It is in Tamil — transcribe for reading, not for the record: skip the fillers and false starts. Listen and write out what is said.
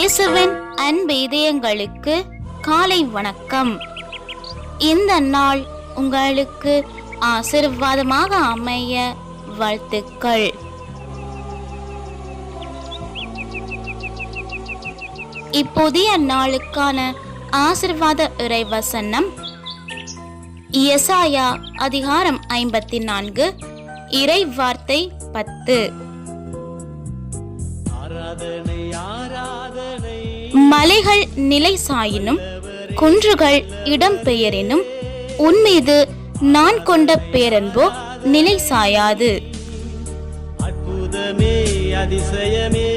இயேசுவின் அன்பு இதயங்களுக்கு காலை வணக்கம். இந்த நாள் உங்களுக்கு ஆசீர்வாதமாக அமைய வாழ்த்துக்கள். இப்போதைய நாளுக்கான ஆசீர்வாத இறைவசனம் எசாயா அதிகாரம் 54 இறை வார்த்தை 10. மலைகள் நிலை சாயினும் குன்றுகள் இடம் பெயரினும் உன்மீது நான் கொண்ட பேரன்போ நிலை சாயாது. அற்புதமே அதிசயமே